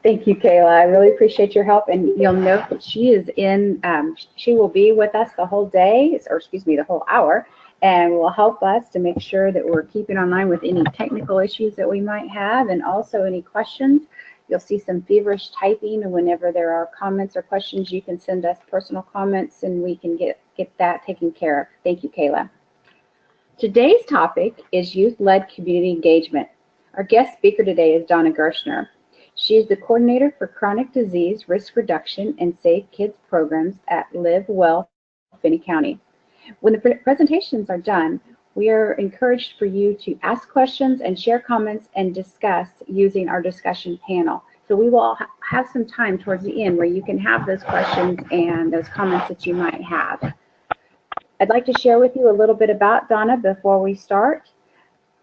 Thank you, Kayla. I really appreciate your help. And you'll note that she is in, she will be with us the whole day, or excuse me, the whole hour, and will help us to make sure that we're keeping online with any technical issues that we might have and also any questions. You'll see some feverish typing, and whenever there are comments or questions, you can send us personal comments and we can get that taken care of. Thank you, Kayla. Today's topic is youth-led community engagement. Our guest speaker today is Donna Gershner. She is the coordinator for chronic disease risk reduction and Safe Kids programs at Live Well, Finney County. When the presentations are done, we are encouraged for you to ask questions and share comments and discuss using our discussion panel. So we will have some time towards the end where you can have those questions and those comments that you might have. I'd like to share with you a little bit about Donna before we start.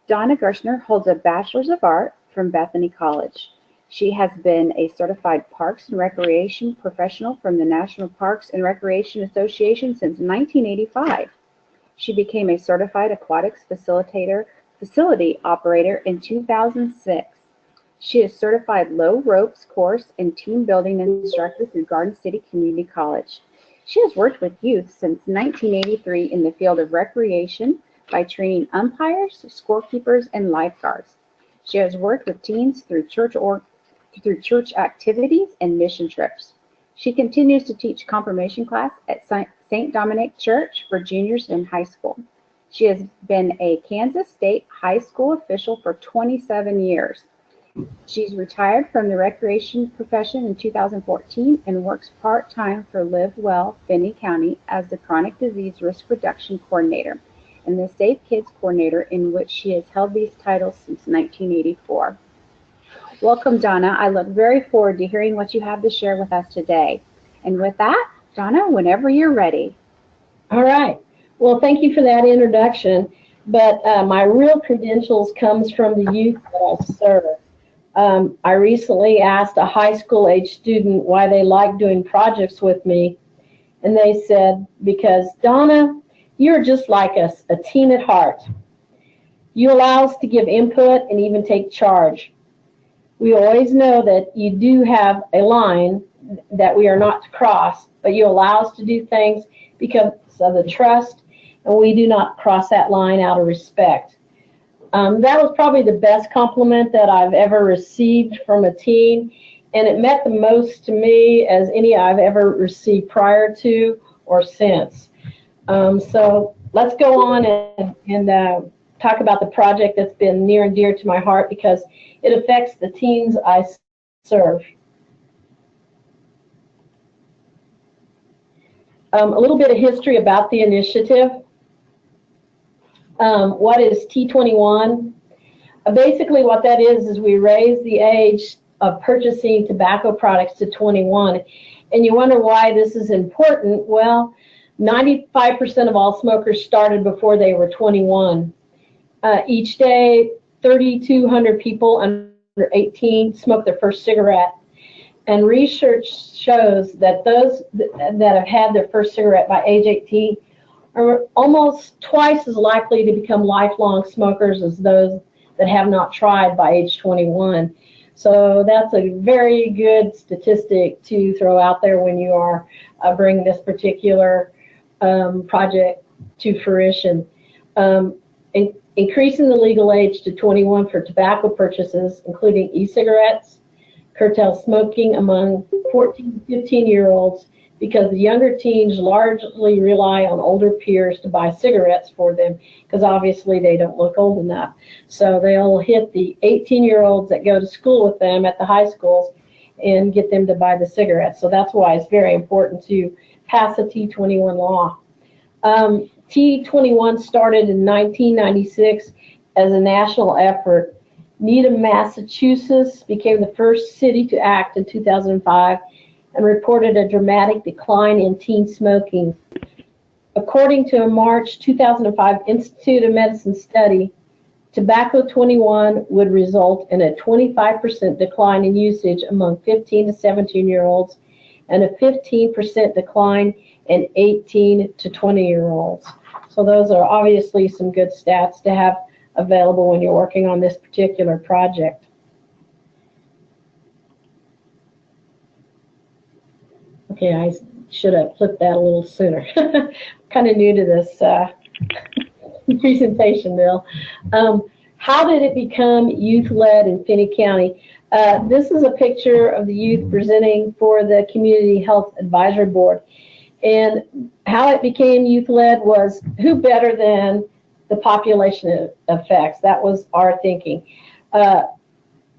Donna Gershner holds a Bachelor's of Art from Bethany College. She has been a certified Parks and Recreation professional from the National Parks and Recreation Association since 1985. She became a certified aquatics facility operator in 2006. She is certified low ropes course and team building instructor through Garden City Community College. She has worked with youth since 1983 in the field of recreation by training umpires, scorekeepers, and lifeguards. She has worked with teens through church activities and mission trips. She continues to teach confirmation class at St. Dominic Church for juniors in high school. She has been a Kansas State high school official for 27 years. She's retired from the recreation profession in 2014 and works part-time for Live Well, Finney County as the Chronic Disease Risk Reduction Coordinator and the Safe Kids Coordinator, in which she has held these titles since 1984. Welcome, Donna. I look very forward to hearing what you have to share with us today. And with that, Donna, whenever you're ready. All right. Well, thank you for that introduction. But my real credentials comes from the youth that I serve. I recently asked a high school age student why they like doing projects with me. And they said, because Donna, you're just like us, a teen at heart. You allow us to give input and even take charge. We always know that you do have a line that we are not to cross, but you allow us to do things because of the trust, and we do not cross that line out of respect. That was probably the best compliment that I've ever received from a teen, and it meant the most to me as any I've ever received prior to or since. So let's go on and talk about the project that's been near and dear to my heart because it affects the teens I serve. A little bit of history about the initiative. What is T21? Basically what that is we raise the age of purchasing tobacco products to 21. And you wonder why this is important. Well, 95% of all smokers started before they were 21. Each day, 3,200 people under 18 smoke their first cigarette. And research shows that those that have had their first cigarette by age 18 are almost twice as likely to become lifelong smokers as those that have not tried by age 21. So that's a very good statistic to throw out there when you are bringing this particular project to fruition. Increasing the legal age to 21 for tobacco purchases, including e-cigarettes, curtails smoking among 14 to 15-year-olds because the younger teens largely rely on older peers to buy cigarettes for them because obviously they don't look old enough. So they'll hit the 18-year-olds that go to school with them at the high schools and get them to buy the cigarettes. So that's why it's very important to pass a T21 law. T21 started in 1996 as a national effort. Needham, Massachusetts became the first city to act in 2005 and reported a dramatic decline in teen smoking. According to a March 2005 Institute of Medicine study, tobacco 21 would result in a 25% decline in usage among 15 to 17-year-olds and a 15% decline in 18 to 20-year-olds. So those are obviously some good stats to have available when you're working on this particular project. Okay, I should have flipped that a little sooner. Kind of new to this presentation, Bill. How did it become youth-led in Finney County? This is a picture of the youth presenting for the Community Health Advisory Board. And how it became youth-led was, who better than the population effects? That was our thinking. At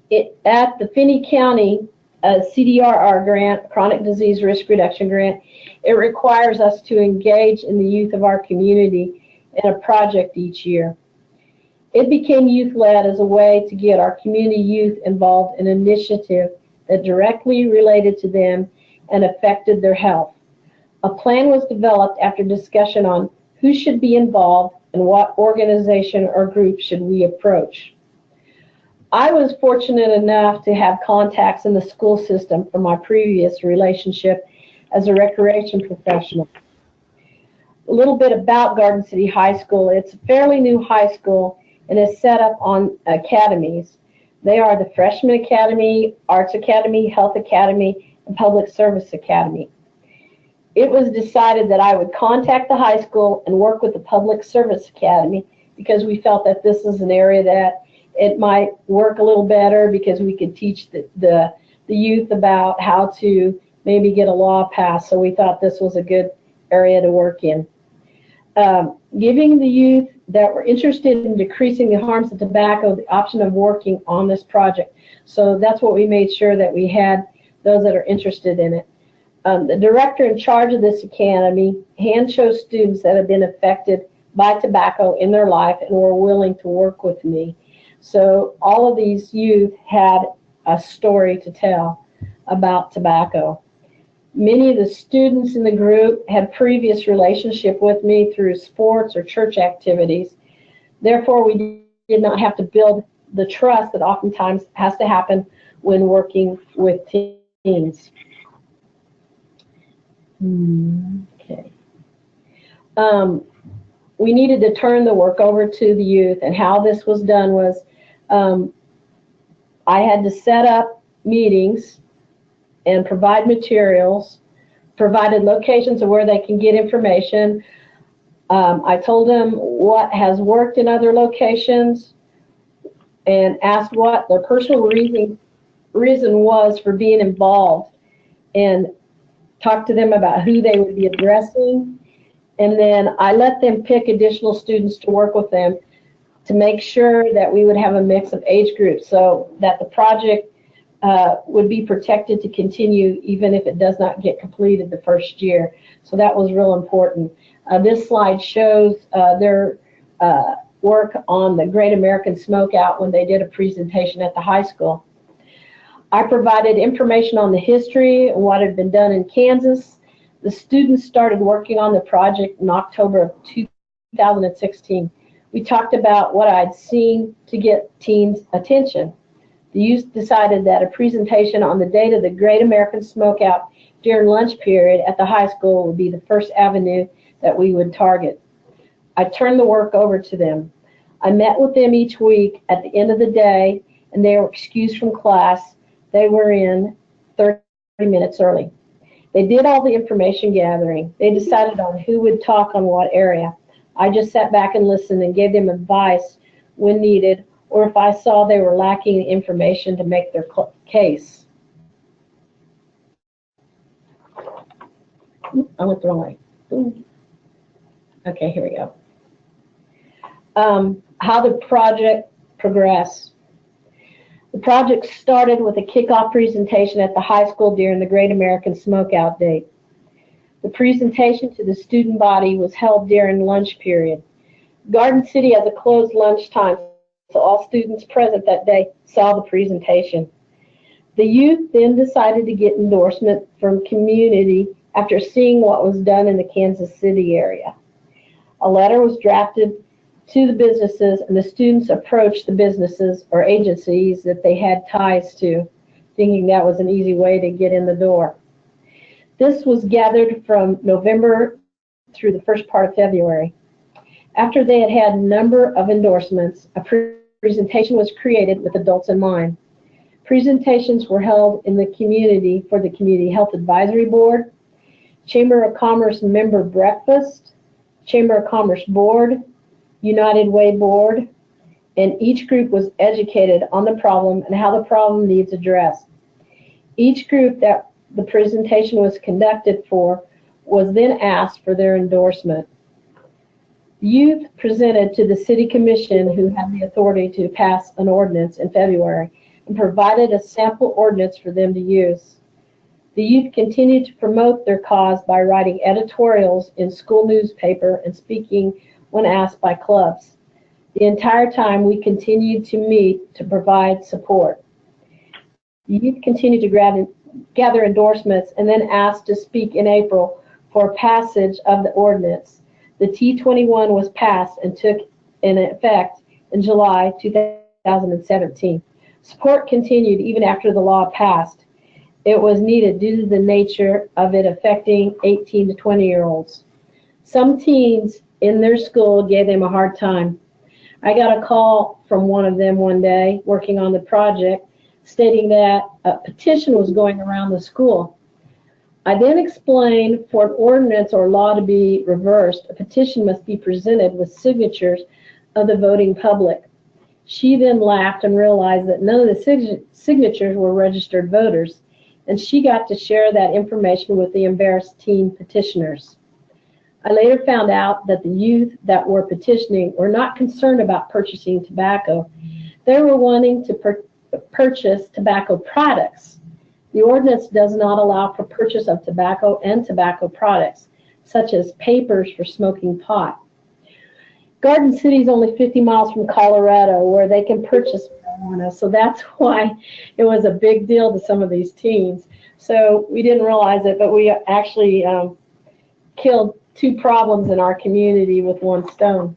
the Finney County CDRR grant, Chronic Disease Risk Reduction Grant, it requires us to engage in the youth of our community in a project each year. It became youth-led as a way to get our community youth involved in an initiative that directly related to them and affected their health. A plan was developed after discussion on who should be involved and what organization or group should we approach. I was fortunate enough to have contacts in the school system from my previous relationship as a recreation professional. A little bit about Garden City High School. It's a fairly new high school and is set up on academies. They are the Freshman Academy, Arts Academy, Health Academy, and Public Service Academy. It was decided that I would contact the high school and work with the Public Service Academy because we felt that this is an area that it might work a little better because we could teach the youth about how to maybe get a law passed. So we thought this was a good area to work in. Giving the youth that were interested in decreasing the harms of tobacco the option of working on this project. So that's what we made sure that we had those that are interested in it. The director in charge of this academy hand-chose students that have been affected by tobacco in their life and were willing to work with me. So all of these youth had a story to tell about tobacco. Many of the students in the group had previous relationship with me through sports or church activities. Therefore, we did not have to build the trust that oftentimes has to happen when working with teens. Okay. We needed to turn the work over to the youth, and how this was done was I had to set up meetings and provide materials, provided locations of where they can get information. I told them what has worked in other locations and asked what their personal reason was for being involved, and talked to them about who they would be addressing. And then I let them pick additional students to work with them to make sure that we would have a mix of age groups so that the project would be protected to continue even if it does not get completed the first year. So that was real important. This slide shows their work on the Great American Smokeout when they did a presentation at the high school. I provided information on the history and what had been done in Kansas. The students started working on the project in October of 2016. We talked about what I'd seen to get teens' attention. The youth decided that a presentation on the date of the Great American Smokeout during lunch period at the high school would be the first avenue that we would target. I turned the work over to them. I met with them each week at the end of the day, and they were excused from class. They were in 30 minutes early. They did all the information gathering. They decided on who would talk on what area. I just sat back and listened and gave them advice when needed, or if I saw they were lacking information to make their case. I went the wrong way. Okay, here we go. How the project progressed. The project started with a kickoff presentation at the high school during the Great American Smokeout Day. The presentation to the student body was held during lunch period. Garden City has a closed lunchtime, so all students present that day saw the presentation. The youth then decided to get endorsement from community after seeing what was done in the Kansas City area. A letter was drafted to the businesses, and the students approached the businesses or agencies that they had ties to, thinking that was an easy way to get in the door. This was gathered from November through the first part of February. After they had had a number of endorsements, a presentation was created with adults in mind. Presentations were held in the community for the Community Health Advisory Board, Chamber of Commerce Member Breakfast, Chamber of Commerce Board, United Way Board, and each group was educated on the problem and how the problem needs addressed. Each group that the presentation was conducted for was then asked for their endorsement. Youth presented to the City Commission, who had the authority to pass an ordinance in February, and provided a sample ordinance for them to use. The youth continued to promote their cause by writing editorials in school newspaper and speaking when asked by clubs. The entire time we continued to meet to provide support. The youth continued to gather endorsements and then asked to speak in April for passage of the ordinance. The T21 was passed and took in effect in July 2017. Support continued even after the law passed. It was needed due to the nature of it affecting 18 to 20-year-olds. Some teens in their school gave them a hard time. I got a call from one of them one day working on the project stating that a petition was going around the school. I then explained for an ordinance or law to be reversed, a petition must be presented with signatures of the voting public. She then laughed and realized that none of the signatures were registered voters, and she got to share that information with the embarrassed teen petitioners. I later found out that the youth that were petitioning were not concerned about purchasing tobacco. They were wanting to purchase tobacco products. The ordinance does not allow for purchase of tobacco and tobacco products, such as papers for smoking pot. Garden City is only 50 miles from Colorado, where they can purchase marijuana, so that's why it was a big deal to some of these teens. So we didn't realize it, but we actually killed two problems in our community with one stone.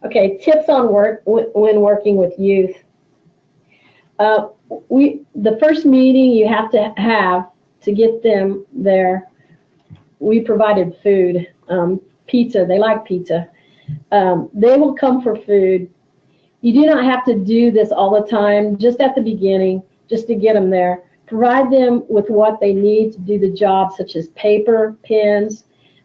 Okay, tips on when working with youth. The first meeting you have to get them there, we provided food, pizza. They like pizza. They will come for food. You do not have to do this all the time, just at the beginning, just to get them there. Provide them with what they need to do the job, such as paper, pens.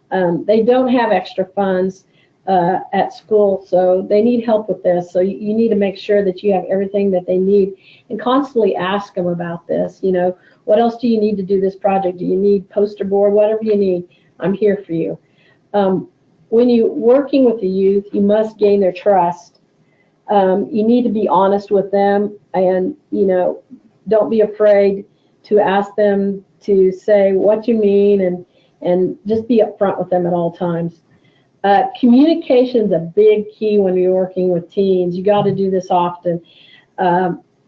They don't have extra funds at school, so they need help with this. So you need to make sure that you have everything that they need and constantly ask them about this. You know, what else do you need to do this project? Do you need poster board? Whatever you need, I'm here for you. When you're working with the youth, you must gain their trust. You need to be honest with them, and don't be afraid to ask them to say what you mean, and just be upfront with them at all times. Communication is a big key when you're working with teens. You got to do this often.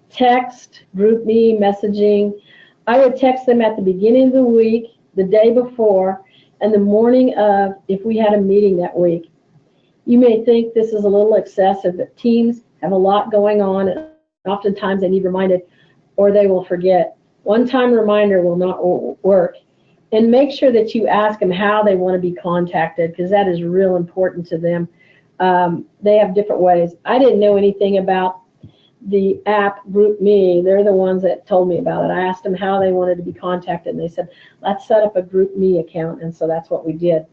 Text, group me, messaging. I would text them at the beginning of the week, the day before, and the morning of if we had a meeting that week. You may think this is a little excessive, but teens have a lot going on, and oftentimes they need reminded or they will forget. One-time reminder will not work. And make sure that you ask them how they want to be contacted, because that is real important to them. They have different ways. I didn't know anything about the app GroupMe. They're the ones that told me about it. I asked them how they wanted to be contacted, and they said, let's set up a GroupMe account, and so that's what we did.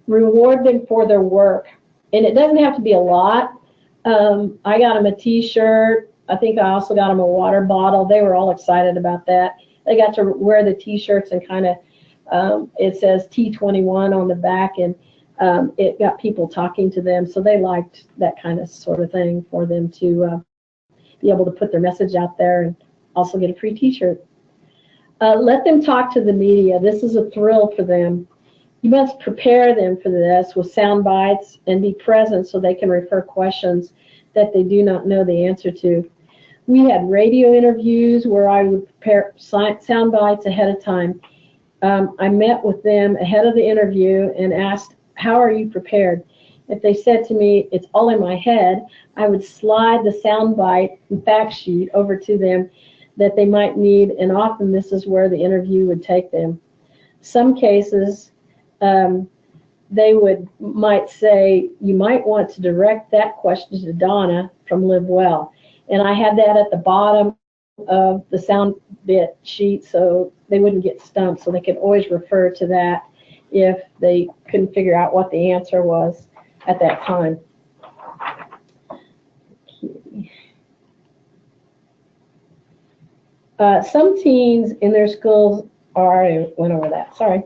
Reward them for their work, and it doesn't have to be a lot. I got them a t-shirt. I think I also got them a water bottle. They were all excited about that. They got to wear the t-shirts and kind of, it says T21 on the back, and it got people talking to them, so they liked that kind of sort of thing for them to be able to put their message out there and also get a free t-shirt. Let them talk to the media. This is a thrill for them. You must prepare them for this with sound bites and be present so they can refer questions that they do not know the answer to. We had radio interviews where I would prepare sound bites ahead of time. I met with them ahead of the interview and asked, how are you prepared? If they said to me, it's all in my head, I would slide the sound bite and fact sheet over to them that they might need, and often this is where the interview would take them. Some cases, they might say, you might want to direct that question to Donna from Live Well. And I had that at the bottom of the sound bit sheet so they wouldn't get stumped, so they could always refer to that if they couldn't figure out what the answer was at that time. Some teens in their schools are, I went over that, sorry.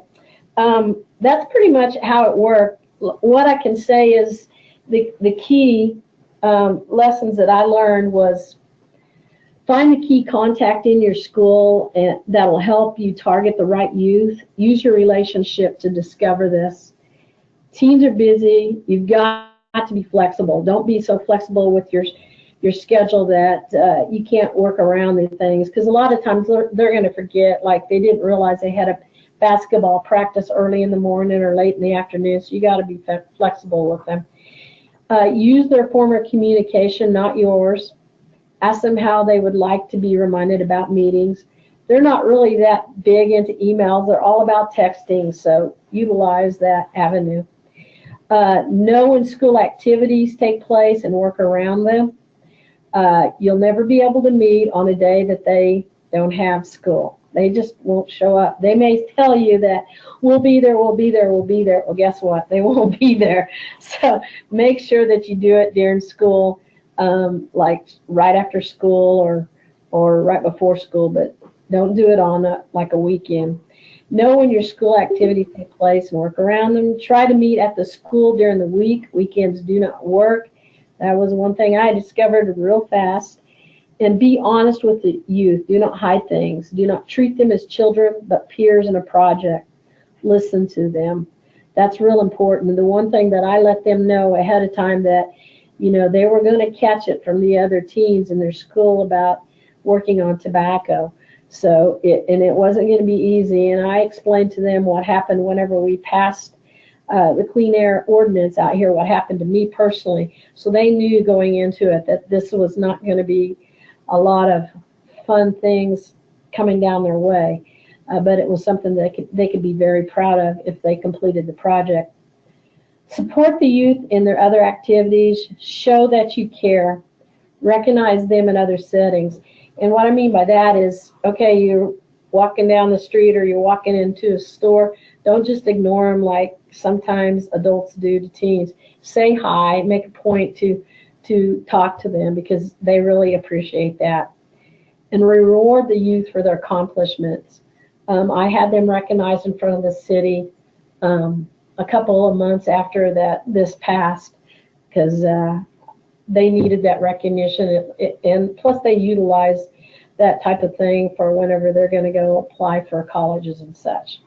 That's pretty much how it worked. What I can say is the key lessons that I learned was find the key contact in your school and that'll help you target the right youth. Use your relationship to discover this. Teens are busy. You've got to be flexible. Don't be so flexible with your schedule that you can't work around these things, because a lot of times they're going to forget, like they didn't realize they had a basketball practice early in the morning or late in the afternoon, so you got to be flexible with them. Use their form of communication, not yours. Ask them how they would like to be reminded about meetings. They're not really that big into emails. They're all about texting, so utilize that avenue. Know when school activities take place and work around them. You'll never be able to meet on a day that they don't have school. They just won't show up. They may tell you that we'll be there, we'll be there, we'll be there. Well, guess what? They won't be there. So make sure that you do it during school, like right after school or right before school, but don't do it on like a weekend. Know when your school activities take place and work around them. Try to meet at the school during the week. Weekends do not work. That was one thing I discovered real fast. And be honest with the youth. Do not hide things. Do not treat them as children, but peers in a project. Listen to them. That's real important. And the one thing that I let them know ahead of time, that, you know, they were going to catch it from the other teens in their school about working on tobacco. So it wasn't going to be easy. And I explained to them what happened whenever we passed the Clean Air Ordinance out here, what happened to me personally. So they knew going into it that this was not going to be a lot of fun things coming down their way, but it was something that they could be very proud of if they completed the project. Support the youth in their other activities. Show that you care. Recognize them in other settings. And what I mean by that is, okay, you're walking down the street or you're walking into a store, don't just ignore them like sometimes adults do to teens. Say hi, make a point to talk to them, because they really appreciate that. And reward the youth for their accomplishments. I had them recognized in front of the city a couple of months after this passed, because they needed that recognition, and plus they utilize that type of thing for whenever they're going to go apply for colleges and such.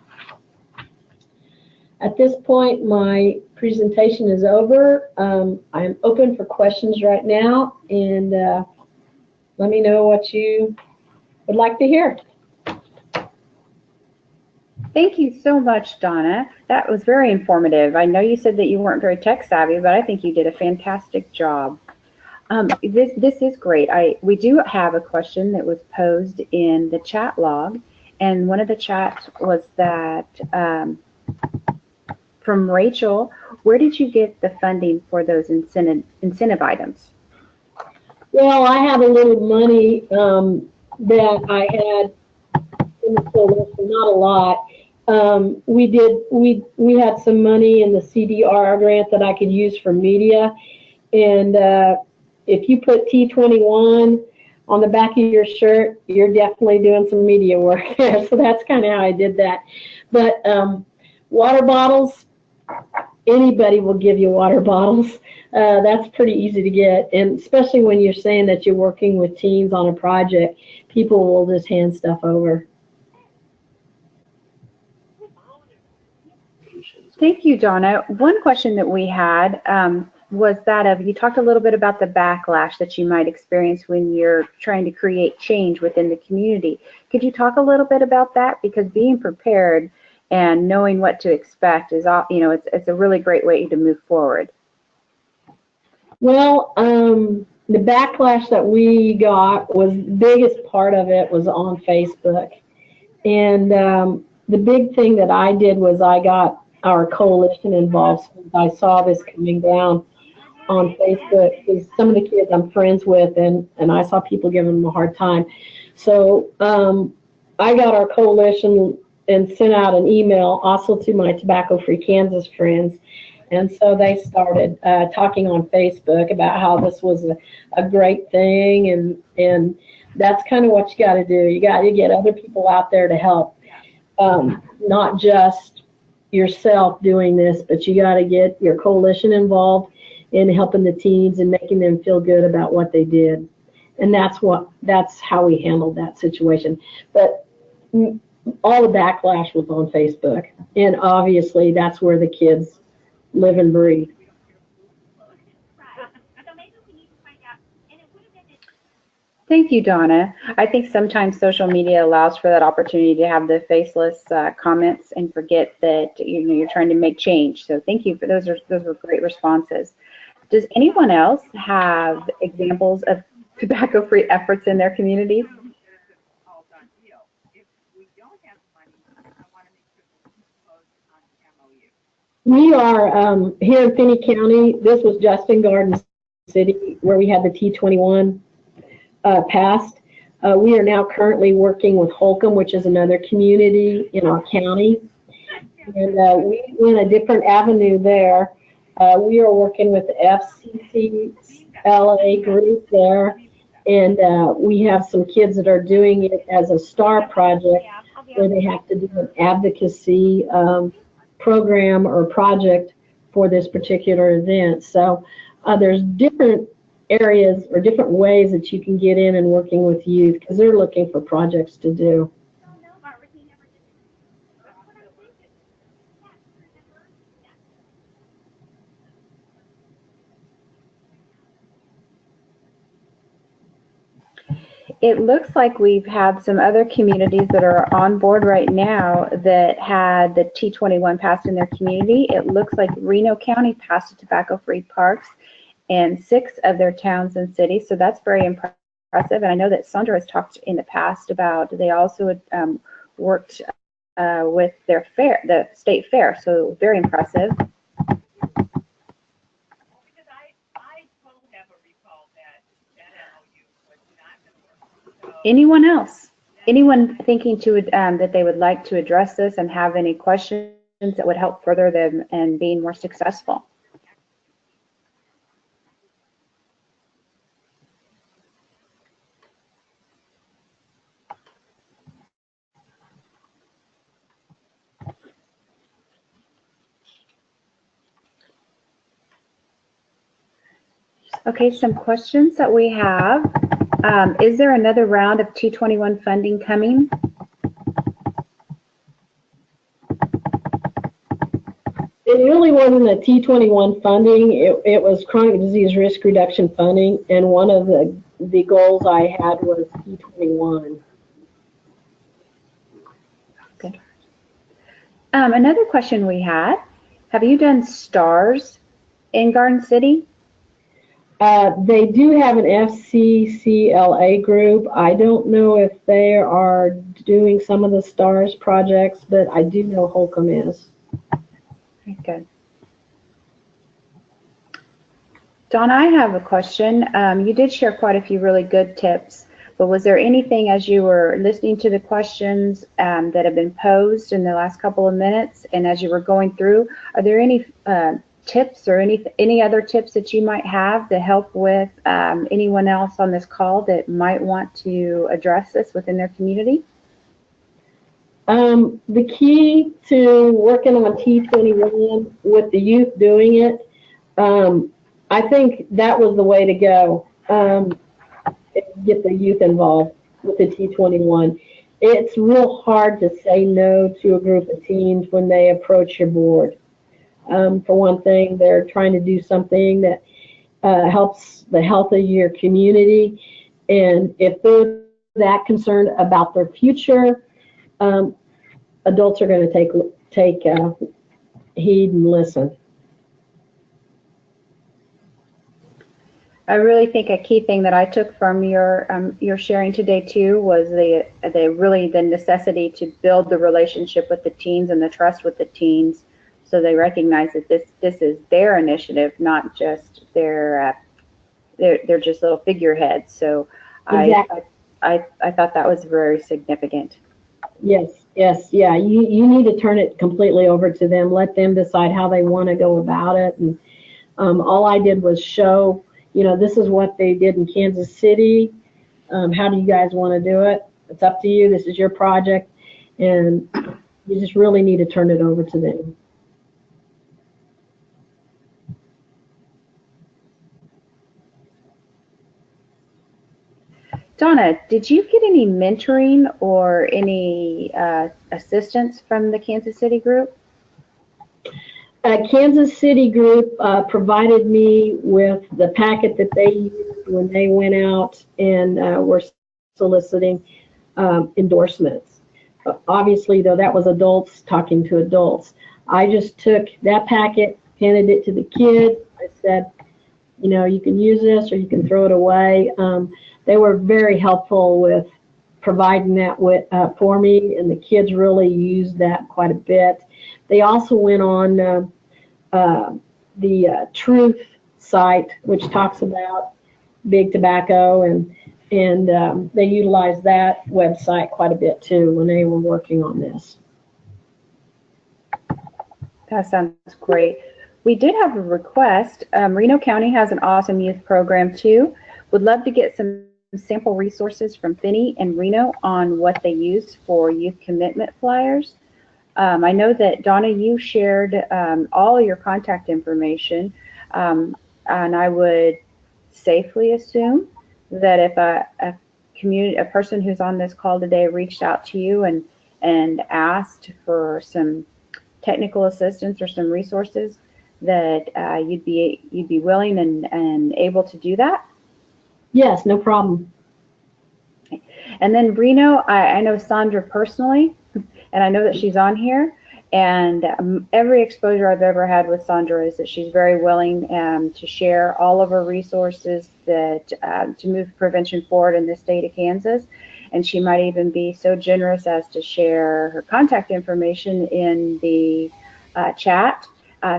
At this point, my presentation is over. I'm open for questions right now, and let me know what you would like to hear. Thank you so much, Donna. That was very informative. I know you said that you weren't very tech savvy, but I think you did a fantastic job. This is great. We do have a question that was posed in the chat log, and one of the chats was that from Rachel, where did you get the funding for those incentive items? Well, I had a little money that I had in the coalition, not a lot. We had some money in the CDR grant that I could use for media, and if you put T21 on the back of your shirt, you're definitely doing some media work there. So that's kind of how I did that. But water bottles, anybody will give you water bottles. That's pretty easy to get, and especially when you're saying that you're working with teens on a project, people will just hand stuff over. Thank you, Donna. One question that we had was that of, you talked a little bit about the backlash that you might experience when you're trying to create change within the community. Could you talk a little bit about that? Because being prepared and knowing what to expect is, you know, it's a really great way to move forward. Well, the backlash that we got was, the biggest part of it was on Facebook. And the big thing that I did was I got our coalition involved. I saw this coming down on Facebook, because some of the kids I'm friends with, and I saw people giving them a hard time. So I got our coalition and sent out an email also to my Tobacco Free Kansas friends. And so they started talking on Facebook about how this was a great thing. And that's kind of what you got to do. You got to get other people out there to help, not just yourself doing this, but you got to get your coalition involved in helping the teens and making them feel good about what they did. And that's how we handled that situation. But all the backlash was on Facebook, and obviously that's where the kids live and breathe. Thank you, Donna. I think sometimes social media allows for that opportunity to have the faceless comments and forget that you're trying to make change. So thank you for those. Were great responses. Does anyone else have examples of tobacco-free efforts in their communities? We are here in Finney County. This was just in Garden City where we had the T21 passed. We are now currently working with Holcomb, which is another community in our county. And we went a different avenue there. We are working with the FCCLA group there. And we have some kids that are doing it as a STAR project where they have to do an advocacy program or project for this particular event. So there's different areas or different ways that you can get in and working with youth because they're looking for projects to do. It looks like we've had some other communities that are on board right now that had the T21 passed in their community. It looks like Reno County passed a tobacco-free parks in 6 of their towns and cities, so that's very impressive. And I know that Sandra has talked in the past about they also worked with their fair, the state fair, so very impressive. Anyone else? Anyone thinking to that they would like to address this and have any questions that would help further them and being more successful? Okay, some questions that we have. Is there another round of T21 funding coming? It really wasn't a T21 funding. It was chronic disease risk reduction funding, and one of the goals I had was T21. Okay. Another question we had, have you done STARS in Garden City? They do have an FCCLA group. I don't know if they are doing some of the STARS projects, but I do know Holcomb is. Okay, good. Dawn, I have a question. You did share quite a few really good tips, but was there anything as you were listening to the questions that have been posed in the last couple of minutes and as you were going through, are there any tips or any other tips that you might have to help with anyone else on this call that might want to address this within their community? The key to working on T21 with the youth doing it, I think that was the way to go. Get the youth involved with the T21. It's real hard to say no to a group of teens when they approach your board. For one thing, they're trying to do something that helps the health of your community. And if they're that concerned about their future, adults are going to take heed and listen. I really think a key thing that I took from your sharing today too was the necessity to build the relationship with the teens and the trust with the teens, so they recognize that this is their initiative, not just their they're just little figureheads. So exactly. I thought that was very significant. Yes, yes, yeah. You need to turn it completely over to them. Let them decide how they want to go about it. And all I did was show, this is what they did in Kansas City. How do you guys want to do it? It's up to you. This is your project, and you just really need to turn it over to them. Donna, did you get any mentoring or any assistance from the Kansas City group? Kansas City group provided me with the packet that they used when they went out and were soliciting endorsements. Obviously, though, that was adults talking to adults. I just took that packet, handed it to the kid. I said, you can use this or you can throw it away. They were very helpful with providing that for me, and the kids really used that quite a bit. They also went on the Truth site, which talks about big tobacco, and they utilized that website quite a bit too when they were working on this. That sounds great. We did have a request. Reno County has an awesome youth program too. Would love to get some sample resources from Finney and Reno on what they use for youth commitment flyers. I know that Donna, you shared all your contact information, and I would safely assume that if a person who's on this call today reached out to you and asked for some technical assistance or some resources, that you'd be willing and able to do that? Yes, no problem. And then Reno, I know Sandra personally, and I know that she's on here. And every exposure I've ever had with Sandra is that she's very willing to share all of her resources that to move prevention forward in the state of Kansas. And she might even be so generous as to share her contact information in the chat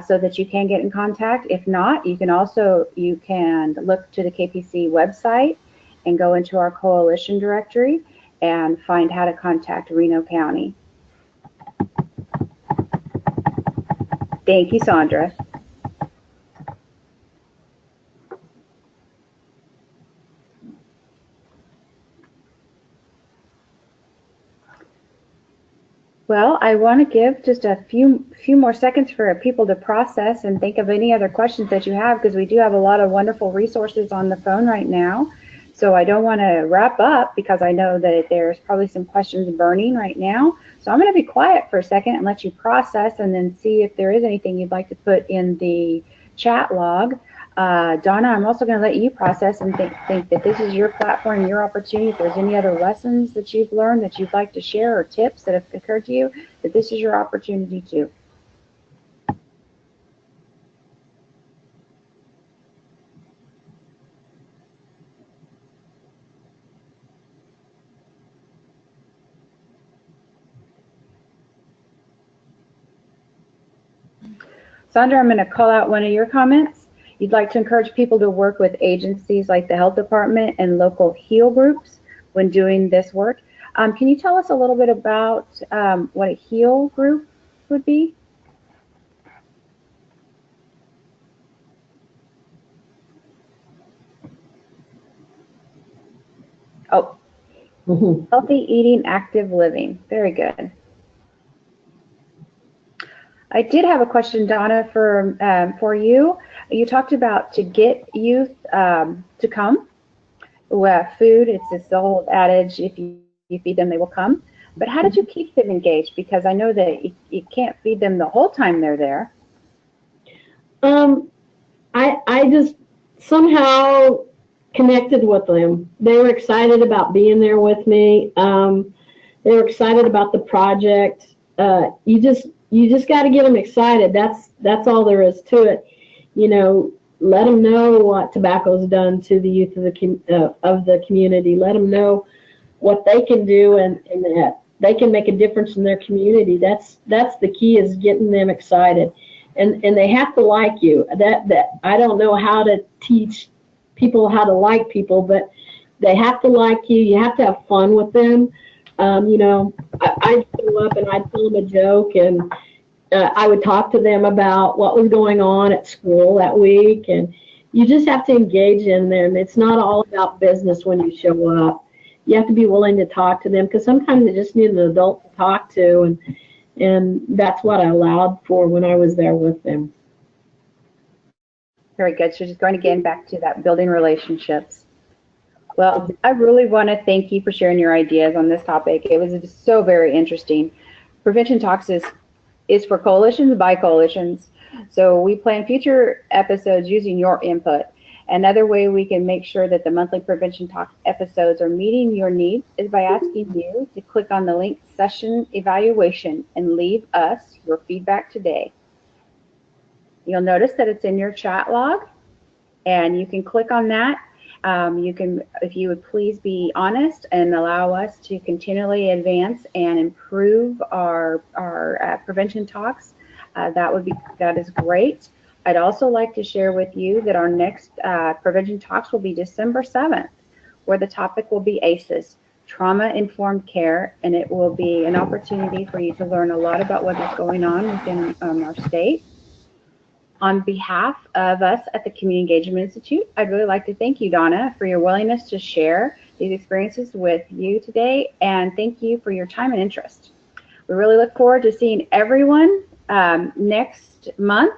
so that you can get in contact. If not, you can look to the KPC website and go into our coalition directory and find how to contact Reno County. Thank you, Sandra. Well, I want to give just a few more seconds for people to process and think of any other questions that you have, because we do have a lot of wonderful resources on the phone right now. So I don't want to wrap up because I know that there's probably some questions burning right now. So I'm going to be quiet for a second and let you process and then see if there is anything you'd like to put in the chat log. Donna, I'm also going to let you process and think that this is your platform, your opportunity. If there's any other lessons that you've learned that you'd like to share or tips that have occurred to you, that this is your opportunity too. Sandra, I'm going to call out one of your comments. You'd like to encourage people to work with agencies like the health department and local HEAL groups when doing this work. Can you tell us a little bit about what a HEAL group would be? Oh, Healthy eating, active living. Very good. I did have a question, Donna, for you. You talked about to get youth to come. Food, it's the old adage, if you feed them, they will come. But how did you keep them engaged? Because I know that you can't feed them the whole time they're there. I just somehow connected with them. They were excited about being there with me. They were excited about the project. You just got to get them excited. That's all there is to it. Let them know what tobacco's done to the youth of the community. Let them know what they can do and that they can make a difference in their community. That's the key, is getting them excited. And they have to like you. That I don't know how to teach people how to like people, but They have to like you. You have to have fun with them. You know, I'd go up and I'd tell them a joke, and I would talk to them about what was going on at school that week, and you just have to engage in them. It's not all about business when you show up. You have to be willing to talk to them because sometimes they just need an adult to talk to, and that's what I allowed for when I was there with them. Very good. So just going again back to that building relationships. Well, I really want to thank you for sharing your ideas on this topic. It was just so very interesting. Prevention Talks is for coalitions by coalitions. So we plan future episodes using your input. Another way we can make sure that the monthly Prevention Talks episodes are meeting your needs is by asking you to click on the link Session Evaluation and leave us your feedback today. You'll notice that it's in your chat log, and you can click on that. You can, if you would please be honest and allow us to continually advance and improve our prevention talks, that is great. I'd also like to share with you that our next prevention talks will be December 7th, where the topic will be ACEs, trauma-informed care, and it will be an opportunity for you to learn a lot about what is going on within our state. On behalf of us at the Community Engagement Institute, I'd really like to thank you, Donna, for your willingness to share these experiences with you today, and thank you for your time and interest. We really look forward to seeing everyone next month,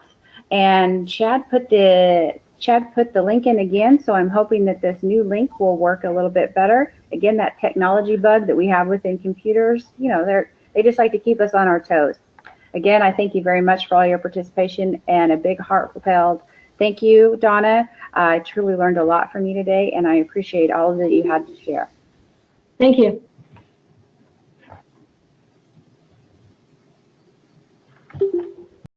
and Chad put the link in again, so I'm hoping that this new link will work a little bit better. Again, that technology bug that we have within computers, you know, they just like to keep us on our toes. Again, I thank you very much for all your participation, and a big heartfelt thank you, Donna. I truly learned a lot from you today, and I appreciate all that you had to share. Thank you.